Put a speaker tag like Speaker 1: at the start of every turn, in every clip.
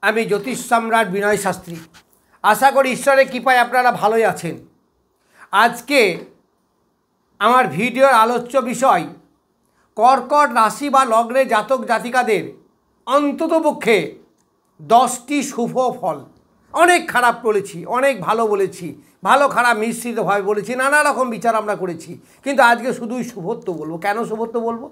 Speaker 1: আমি জ্যোতিষ সম্রাট বিনয় শাস্ত্রী। আশা করি ঈশ্বরের কৃপায় আপনারা ভালোই আছেন। আজকে আমার ভিডিওর আলোচ্য বিষয় কর্কট রাশি বা লগ্নে জাতক জাতিকাদের অন্ততপক্ষে 10টি শুভ ফল। অনেক খারাপ বলেছি, অনেক ভালো বলেছি, ভালো খারাপ মিশ্রিতভাবে বলেছি, নানা রকম বিচার আমরা করেছি, কিন্তু আজকে শুধুই শুভত্ব বলবো। কেন শুভত্ব বলবো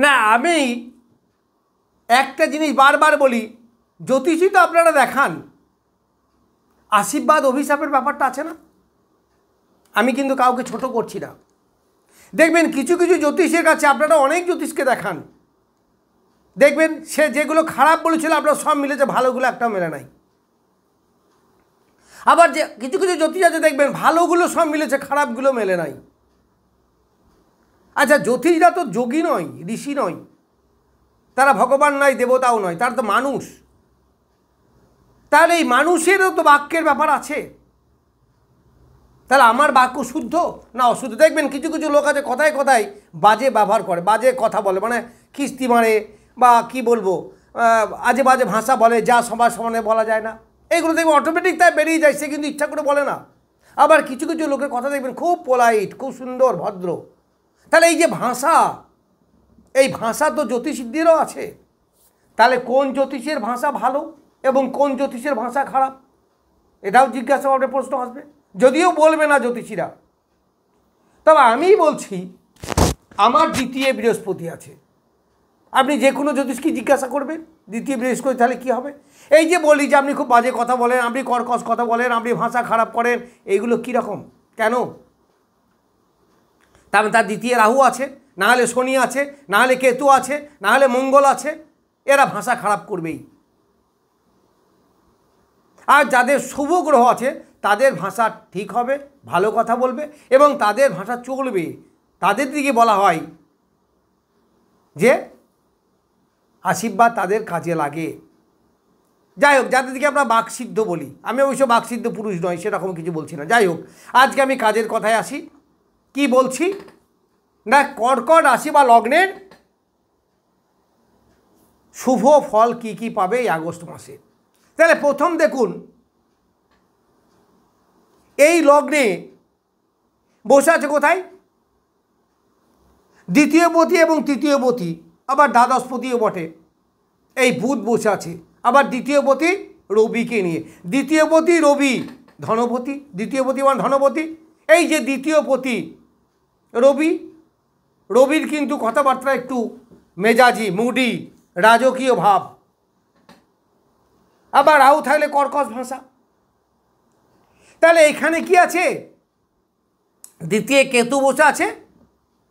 Speaker 1: না, আমি একটা জিনিস বারবার বলি, জ্যোতিষী তো আপনারা দেখান, আশীর্বাদ অভিশাপের ব্যাপারটা আছে না। আমি কিন্তু কাউকে ছোট করছি না। দেখবেন কিছু কিছু জ্যোতিষের কাছে আপনারা অনেক জ্যোতিষকে দেখান, দেখবেন সে যেগুলো খারাপ বলেছিল আপনারা সব মিলেছে, ভালোগুলো একটাও মেলে নাই। আবার যে কিছু কিছু জ্যোতিষ আছে দেখবেন ভালোগুলো সব মিলেছে, খারাপগুলো মেলে নাই। আচ্ছা, জ্যোতিষরা তো যোগী নয়, ঋষি নয়, তারা ভগবান নয়, দেবতাও নয়, তারা তো মানুষ। তাহলে এই মানুষেরও তো বাক্যের ব্যাপার আছে। তাহলে আমার বাক্য শুদ্ধ না অশুদ্ধ? দেখবেন কিছু কিছু লোক আছে কথায় কথায় বাজে ব্যবহার করে, বাজে কথা বলে, মানে কিস্তি মারে বা কি বলবো, আজে বাজে ভাষা বলে, যা সবার সমানে বলা যায় না। এইগুলো দেখবেন অটোমেটিক তাই বেরিয়ে যায়, সে কিন্তু ইচ্ছা করে বলে না। আবার কিছু কিছু লোকের কথা দেখবেন খুব পোলাইট, খুব সুন্দর, ভদ্র। তাহলে এই যে ভাষা, এই ভাষা তো জ্যোতিষীদেরও আছে। তাহলে কোন জ্যোতিষের ভাষা ভালো এবং কোন জ্যোতিষের ভাষা খারাপ, এটাও জিজ্ঞাসা করবে, প্রশ্ন আসবে। যদিও বলবে না জ্যোতিষীরা, তবে আমি বলছি আমার দ্বিতীয় বৃহস্পতি আছে। আপনি যে কোনো জ্যোতিষকে জিজ্ঞাসা করবেন দ্বিতীয় বৃহস্পতি, তাহলে কী হবে? এই যে বলি যে আপনি খুব বাজে কথা বলেন, আপনি কর্কশ কথা বলেন, আপনি ভাষা খারাপ করেন, এইগুলো কীরকম, কেন? তার তার দ্বিতীয় রাহু আছে, না হলে শনি আছে, না হলে কেতু আছে, না হলে মঙ্গল আছে, এরা ভাষা খারাপ করবেই। আর যাদের শুভ গ্রহ আছে তাদের ভাষা ঠিক হবে, ভালো কথা বলবে এবং তাদের ভাষা চলবে। তাদের দিকে বলা হয় যে আশীর্বাদ তাদের কাজে লাগে। যাই হোক, যাদের দিকে আমরা বাকসিদ্ধ বলি, আমি অবশ্য বাকসিদ্ধ পুরুষ নয়, সেরকম কিছু বলছি না। যাই হোক, আজকে আমি কাজের কথায় আসি। কি বলছি না, কর্কট রাশি বা লগ্নের শুভ ফল কি কি পাবে এই আগস্ট মাসে। তাহলে প্রথম দেখুন, এই লগ্নে বসে আছে কোথায়? দ্বিতীয়পতি এবং তৃতীয়পতি, আবার দ্বাদশপতিও বটে। এই বুধ বসে আছে, আবার দ্বিতীয়পতি রবিকে নিয়ে। দ্বিতীয়পতি রবি ধনপতি, দ্বিতীয়পতি মানে ধনপতি। এই যে দ্বিতীয়পতি রবি, রবির কিন্তু কথাবার্তা একটু মেজাজি, মুডি, রাজকীয় ভাব। আবার রাহু থাকলে কর্কশ ভাষা। তাহলে এখানে কি আছে? দ্বিতীয় কেতু বসে আছে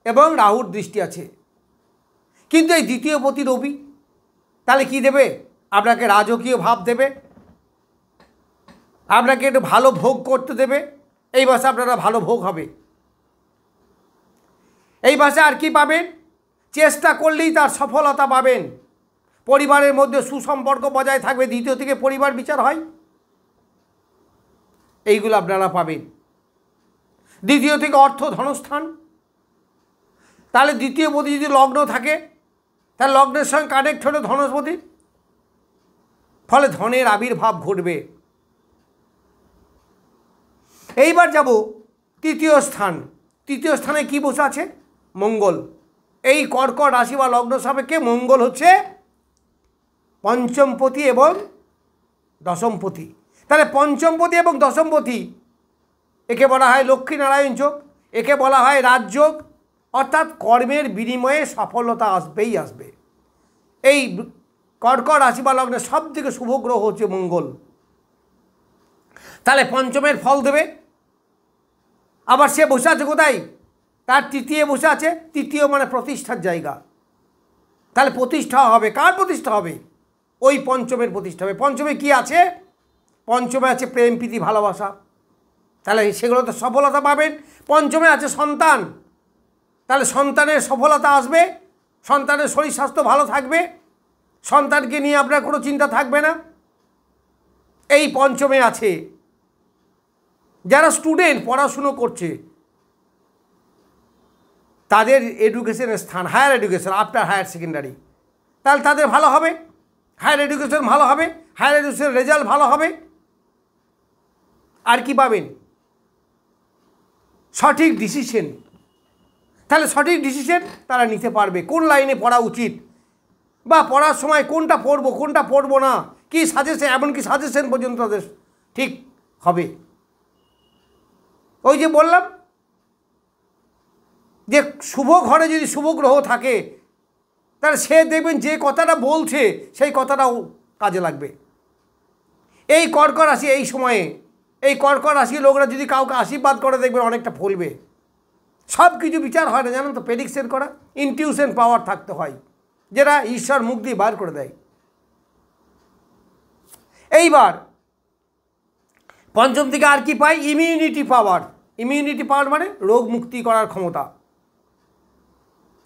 Speaker 1: এবং রাহুর দৃষ্টি আছে, কিন্তু এই দ্বিতীয়পতি রবি, তাহলে কি দেবে? আপনাকে রাজকীয় ভাব দেবে, আপনাকে একটু ভালো ভোগ করতে দেবে। এই মাসে আপনারা ভালো ভোগ হবে। এই মাসে আর কি পাবেন? চেষ্টা করলেই তার সফলতা পাবেন। পরিবারের মধ্যে সুসম্পর্ক বজায় থাকবে, দ্বিতীয় থেকে পরিবার বিচার হয়, এইগুলো আপনারা পাবেন। দ্বিতীয় থেকে অর্থ ধনস্থান। তাহলে দ্বিতীয়পতি যদি লগ্ন থাকে, তাহলে লগ্নের সঙ্গে কানেক্ট হলে ধনস্পতি, ফলে ধনের আবির্ভাব ঘটবে। এইবার যাব তৃতীয় স্থান। তৃতীয় স্থানে কি বসে আছে? মঙ্গল। এই কর্কট রাশি বা লগ্ন সাপেক্ষে মঙ্গল হচ্ছে পঞ্চমপতি এবং দশমপতি। তাহলে পঞ্চমপতি এবং দশমপতি, একে বলা হয় লক্ষ্মীনারায়ণ যোগ, একে বলা হয় রাজযোগ, অর্থাৎ কর্মের বিনিময়ে সফলতা আসবেই আসবে। এই কর্কট রাশি বা লগ্নের সব থেকে শুভ গ্রহ হচ্ছে মঙ্গল। তাহলে পঞ্চমের ফল দেবে। আবার সে বসে আছে কোথায়? তার তৃতীয় বসে আছে। তৃতীয় মানে প্রতিষ্ঠার জায়গা। তাহলে প্রতিষ্ঠা হবে। কার প্রতিষ্ঠা হবে? ওই পঞ্চমের প্রতিষ্ঠা হবে। পঞ্চমে কি আছে? পঞ্চমে আছে প্রেম, প্রীতি, ভালোবাসা। তাহলে সেগুলোতে সফলতা পাবেন। পঞ্চমে আছে সন্তান, তাহলে সন্তানের সফলতা আসবে, সন্তানের শরীর স্বাস্থ্য ভালো থাকবে, সন্তানকে নিয়ে আপনার কোনো চিন্তা থাকবে না। এই পঞ্চমে আছে। যারা স্টুডেন্ট পড়াশুনো করছে তাদের এডুকেশনের স্থান, higher education, after higher secondary, তাহলে তাদের ভালো হবে। হায়ার এডুকেশন ভালো হবে, হায়ার এডুকেশন রেজাল্ট ভালো হবে। আর কি পাবেন? সঠিক ডিসিশন। তাহলে সঠিক ডিসিশন তারা নিতে পারবে, কোন লাইনে পড়া উচিত, বা পড়ার সময় কোনটা পড়বো কোনটা পড়বো না, কি সাজেশন, এমনকি সাজেশন পর্যন্ত তাদের ঠিক হবে। ওই যে বললাম যে শুভ ঘরে যদি শুভ গ্রহ থাকে, তাহলে সে দেখবেন যে কথাটা বলছে সেই কথাটাও কাজে লাগবে। এই কর্কট রাশি এই সময়ে, এই কর্কট রাশির লোকরা যদি কাউকে আশীর্বাদ করে দেখবেন অনেকটা ফলবে। সব কিছু বিচার হয় না, জানেন তো, প্রেডিকশন করা, ইনটিউশন পাওয়ার থাকতে হয়, যেটা ঈশ্বর মুখ দিয়ে বার করে দেয়। এইবার পঞ্চম থেকে আর কি পাই? Immunity power. ইমিউনিটি পাওয়ার মানে রোগ মুক্তি করার ক্ষমতা।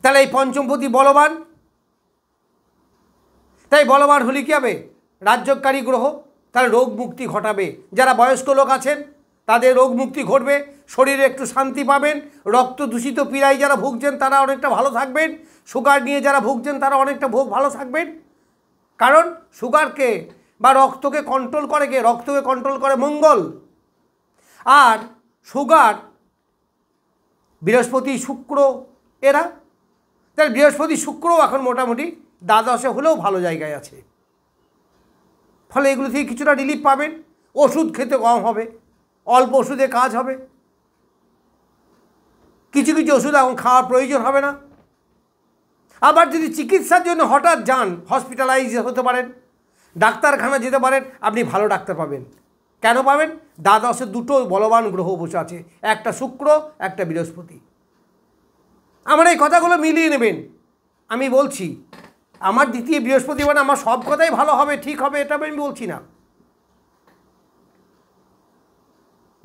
Speaker 1: তাহলে এই পঞ্চমপতি বলবান, তাই বলবান হলে কী হবে? রাজ্যকারী গ্রহ, তাহলে রোগ মুক্তি ঘটাবে। যারা বয়স্ক লোক আছেন তাদের রোগ মুক্তি ঘটবে, শরীরে একটু শান্তি পাবেন। রক্ত দূষিত পীড়ায় যারা ভুগছেন তারা অনেকটা ভালো থাকবেন। সুগার নিয়ে যারা ভুগছেন তারা অনেকটা ভালো থাকবেন। কারণ সুগারকে বা রক্তকে কন্ট্রোল করে কে? রক্তকে কন্ট্রোল করে মঙ্গল। আর সুগার বৃহস্পতি শুক্র এরা, তাই বৃহস্পতি শুক্রও এখন মোটামুটি দ্বাদশে হলেও ভালো জায়গায় আছে। ফলে এগুলো থেকে কিছুটা রিলিফ পাবেন। ওষুধ খেতে কম হবে, অল্প ওষুধে কাজ হবে। কিছু কিছু ওষুধ এখন খাওয়ার প্রয়োজন হবে না। আবার যদি চিকিৎসার জন্য হঠাৎ যান, হসপিটালাইজ হতে পারেন, ডাক্তারখানা যেতে পারেন, আপনি ভালো ডাক্তার পাবেন। কেন পাবেন? দ্বাদশে দুটো বলবান গ্রহ বসে আছে, একটা শুক্র একটা বৃহস্পতি। আমার এই কথাগুলো মিলিয়ে নেবেন। আমি বলছি আমার দ্বিতীয় বৃহস্পতি মানে আমার সব কথাই ভালো হবে, ঠিক হবে, এটা আমি বলছি না।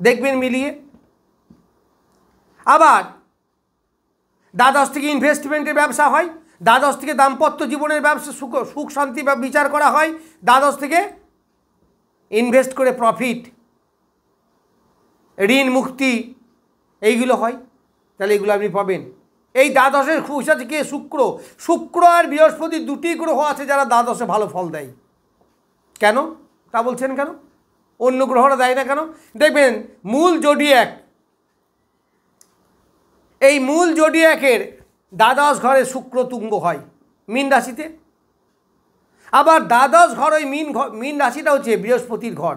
Speaker 1: দেখবেন মিলিয়ে। আবার দ্বাদশ থেকে ইনভেস্টমেন্টের ব্যবসা হয়, দ্বাদশ থেকে দাম্পত্য জীবনের ব্যবসা, সুখ শান্তি বা বিচার করা হয়, দ্বাদশ থেকে ইনভেস্ট করে প্রফিট, ঋণ মুক্তি, এইগুলো হয়। তাহলে এগুলো আপনি পাবেন। এই দ্বাদশের খুশ আছে কে? শুক্র। শুক্র আর বৃহস্পতি দুটি গ্রহ আছে যারা দ্বাদশে ভালো ফল দেয়। কেন তা বলছেন? কেন অন্য গ্রহরা দেয় না কেন? দেখবেন মূল জোডিয়াক, এই মূল জোডিয়াকের দ্বাদশ ঘরে শুক্র তুঙ্গ হয় মীন রাশিতে। আবার দ্বাদশ ঘর ওই মীন রাশিটা হচ্ছে বৃহস্পতির ঘর।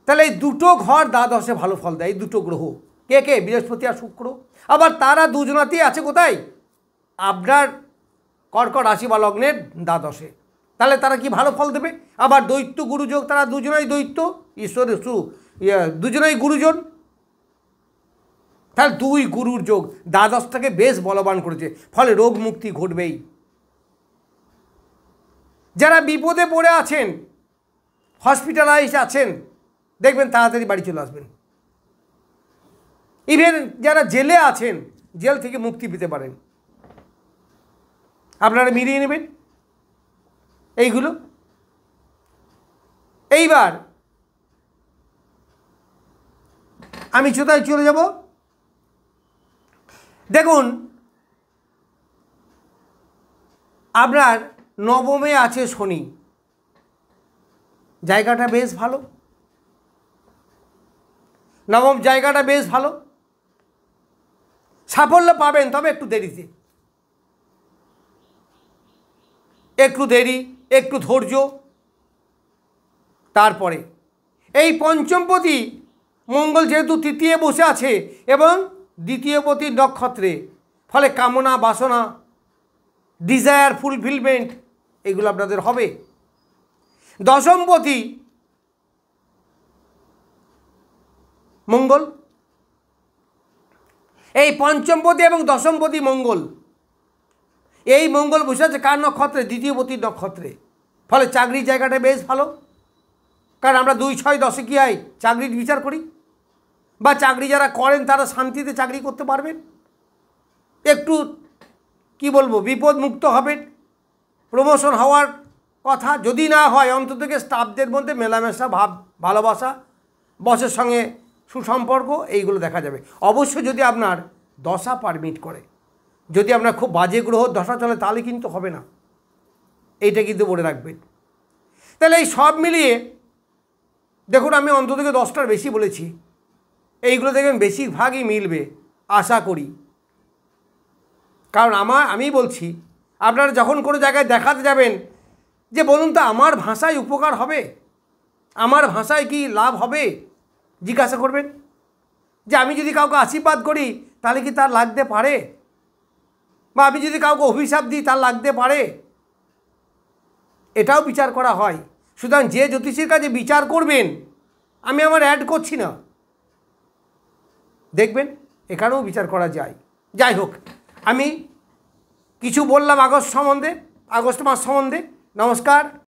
Speaker 1: তাহলে এই দুটো ঘর দ্বাদশে ভালো ফল দেয়, এই দুটো গ্রহ। কে কে? বৃহস্পতি আর শুক্র। আবার তারা দুজনাতেই আছে কোথায়? আপনার কর্কট রাশি বা লগ্নের দ্বাদশে। তাহলে তারা কি ভালো ফল দেবে? আবার দৈত্য গুরুযোগ, তারা দুজনেই দৈত্য, ঈশ্বরের দুজনেই গুরুজন। তাহলে দুই গুরুর যোগ দ্বাদশটাকে বেশ বলবান করেছে, ফলে রোগ মুক্তি ঘটবেই। যারা বিপদে পড়ে আছেন, হসপিটালাইজ আছেন, দেখবেন তাড়াতাড়ি বাড়ি চলে আসবেন। ইভেন যারা জেলে আছেন, জেল থেকে মুক্তি পেতে পারেন। আপনারা মিলিয়ে নেবেন এইগুলো। এইবার আমি কোথায় চলে যাব? দেখুন আপনার নবমে আছে শনি, জায়গাটা বেশ ভালো। নবম জায়গাটা বেশ ভালো, সাফল্য পাবেন, তবে একটু দেরিতে, একটু দেরি, একটু ধৈর্য। তারপরে এই পঞ্চমপতি মঙ্গল যেহেতু তৃতীয় বসে আছে এবং দ্বিতীয়পতির নক্ষত্রে, ফলে কামনা বাসনা, ডিজায়ার ফুলফিলমেন্ট এগুলো আপনাদের হবে। দশমপতি মঙ্গল, এই পঞ্চমপতি এবং দশমপতি মঙ্গল, এই মঙ্গল বসে আছে কার নক্ষত্রে? দ্বিতীয়পতির নক্ষত্রে। ফলে চাকরির জায়গাটা বেশ ভালো, কারণ আমরা 2, 6, 10 কি হয় চাকরির বিচার করি, বা চাকরি যারা করেন তারা শান্তিতে চাকরি করতে পারবেন। একটু কি বলবো, বিপদ মুক্ত হবেন। প্রমোশন হওয়ার কথা, যদি না হয় অন্তত স্টাফদের মধ্যে মেলামেশা ভাব, ভালোবাসা, বসের সঙ্গে সুসম্পর্ক, এইগুলো দেখা যাবে। অবশ্যই যদি আপনার দশা পারমিট করে। যদি আপনার খুব বাজে গ্রহ দশা চলে তাহলে কিন্তু হবে না। এইটা কিন্তু মনে রাখবেন। তাহলে এই সব মিলিয়ে দেখুন, আমি অন্তত 10টার বেশি বলেছি, এইগুলো দেখবেন বেশিরভাগই মিলবে আশা করি। কারণ আমি বলছি, আপনারা যখন কোনো জায়গায় দেখাতে যাবেন, যে বলুন তো আমার ভাষায় উপকার হবে, আমার ভাষায় কি লাভ হবে, জিজ্ঞাসা করবেন। যে আমি যদি কাউকে আশীর্বাদ করি তাহলে কি তার লাগতে পারে, বা আমি যদি কাউকে অভিশাপ দিই তার লাগতে পারে, এটাও বিচার করা হয়। সুতরাং যে জ্যোতিষীর কাছে বিচার করবেন, আমি আমার অ্যাড করছি না, দেখবেন এখানেও বিচার করা যায়। যাই হোক, আমি কিছু বললাম আগস্ট মাস সম্বন্ধে। নমস্কার।